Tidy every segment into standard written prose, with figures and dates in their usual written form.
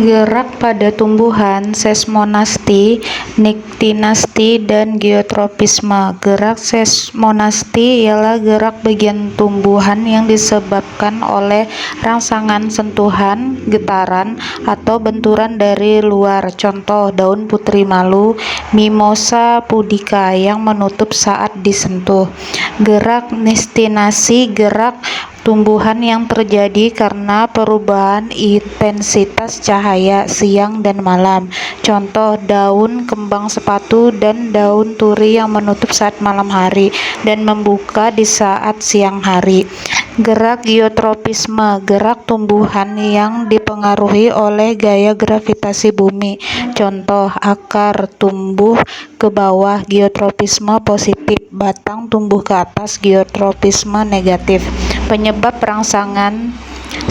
Gerak pada tumbuhan, seismonasti, niktinasti, dan geotropisme. Gerak seismonasti ialah gerak bagian tumbuhan yang disebabkan oleh rangsangan, sentuhan, getaran, atau benturan dari luar. Contoh, daun putri malu, Mimosa pudica, yang menutup saat disentuh. Gerak niktinasi, gerak tumbuhan yang terjadi karena perubahan intensitas cahaya siang dan malam. Contoh, daun kembang sepatu dan daun turi yang menutup saat malam hari dan membuka di saat siang hari. Gerak geotropisme, gerak tumbuhan yang dipengaruhi oleh gaya gravitasi bumi. Contoh, akar tumbuh ke bawah, geotropisme positif, batang tumbuh ke atas, geotropisme negatif. Penyebab rangsangan,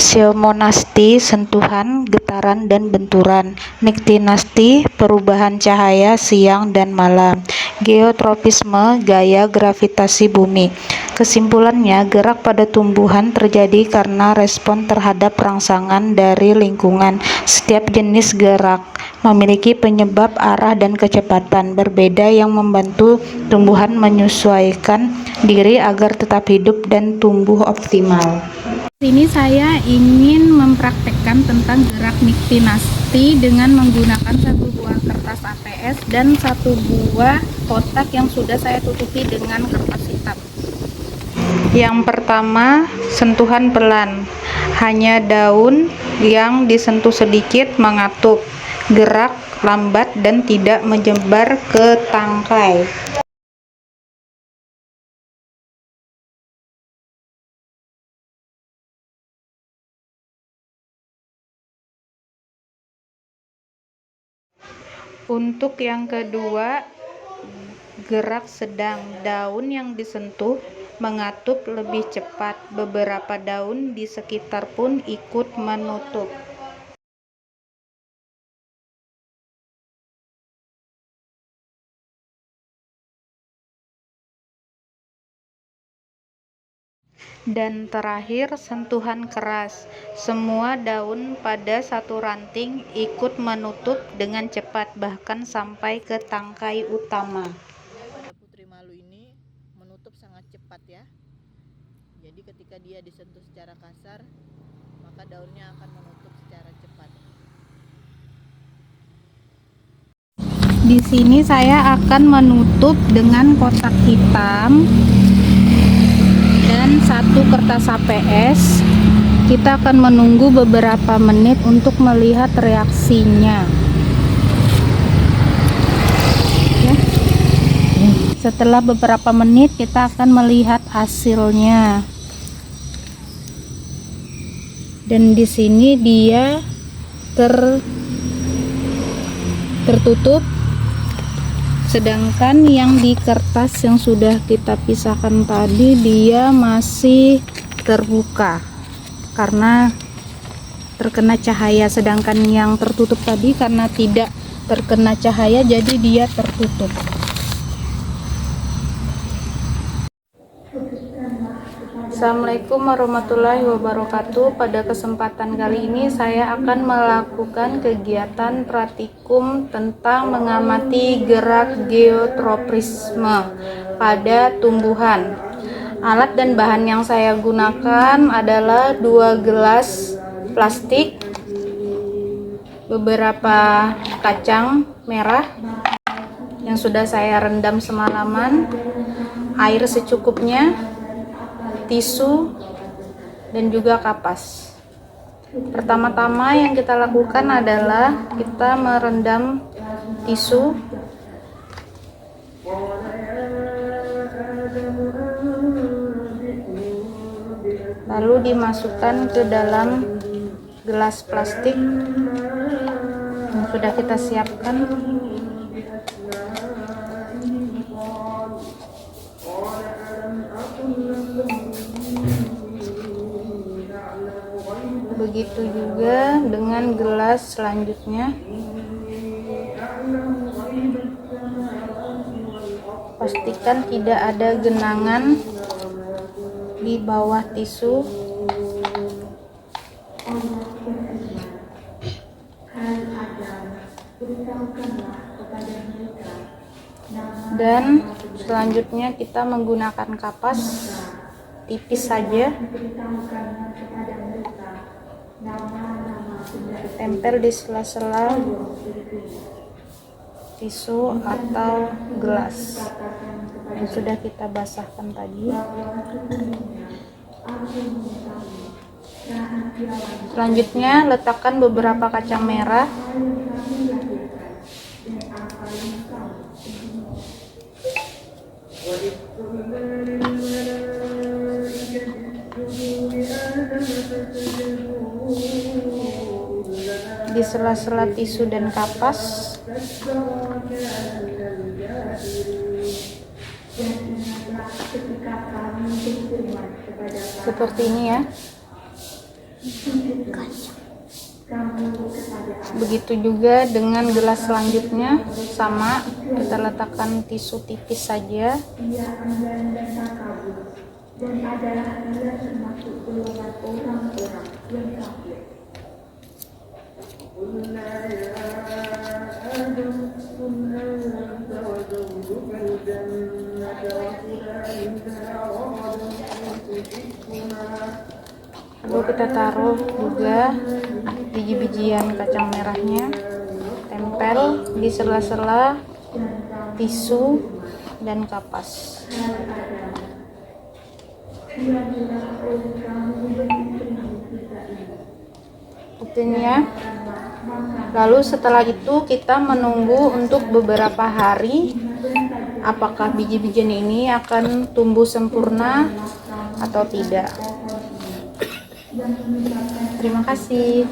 seismonasti, sentuhan, getaran, dan benturan. Niktinasti, perubahan cahaya siang dan malam. Geotropisme, gaya gravitasi bumi. Kesimpulannya, gerak pada tumbuhan terjadi karena respon terhadap rangsangan dari lingkungan. Setiap jenis gerak memiliki penyebab, arah, dan kecepatan berbeda yang membantu tumbuhan menyesuaikan diri agar tetap hidup dan tumbuh optimal. Sini saya ingin mempraktekkan tentang gerak niktinasti dengan menggunakan satu buah kertas APS dan satu buah kotak yang sudah saya tutupi dengan kertas hitam. Yang pertama, sentuhan pelan. Hanya daun yang disentuh sedikit mengatup. Gerak lambat dan tidak menyebar ke tangkai. Untuk yang kedua, gerak sedang. Daun yang disentuh mengatup lebih cepat. Beberapa daun di sekitar pun ikut menutup. Dan terakhir, sentuhan keras. Semua daun pada satu ranting ikut menutup dengan cepat, bahkan sampai ke tangkai utama. Pada putri malu ini menutup sangat cepat ya. Jadi ketika dia disentuh secara kasar, maka daunnya akan menutup secara cepat. Di sini saya akan menutup dengan kotak hitam dan satu kertas APS. Kita akan menunggu beberapa menit untuk melihat reaksinya. Ya. Setelah beberapa menit kita akan melihat hasilnya. Dan di sini dia tertutup, sedangkan yang di kertas yang sudah kita pisahkan tadi dia masih terbuka karena terkena cahaya, sedangkan yang tertutup tadi karena tidak terkena cahaya jadi dia tertutup. Assalamualaikum warahmatullahi wabarakatuh. Pada kesempatan kali ini saya akan melakukan kegiatan praktikum tentang mengamati gerak geotropisme pada tumbuhan. Alat dan bahan yang saya gunakan adalah 2 gelas plastik, beberapa kacang merah yang sudah saya rendam semalaman, air secukupnya, tisu, dan juga kapas. Pertama-tama yang kita lakukan adalah kita merendam tisu, lalu dimasukkan ke dalam gelas plastik yang sudah kita siapkan. Begitu juga dengan gelas selanjutnya. Pastikan tidak ada genangan di bawah tisu. Dan selanjutnya kita menggunakan kapas tipis saja, tempel di sela-sela tisu atau gelas yang sudah kita basahkan tadi. Selanjutnya letakkan beberapa kacang merah. Di sela-sela tisu dan kapas. Seperti ini ya. Begitu juga dengan gelas selanjutnya, sama, kita letakkan tisu tipis saja. Lalu kita taruh juga biji-bijian kacang merahnya, tempel di sela-sela tisu dan kapas. Seperti ini ya. Lalu setelah itu kita menunggu untuk beberapa hari apakah biji-bijian ini akan tumbuh sempurna atau tidak. Terima kasih.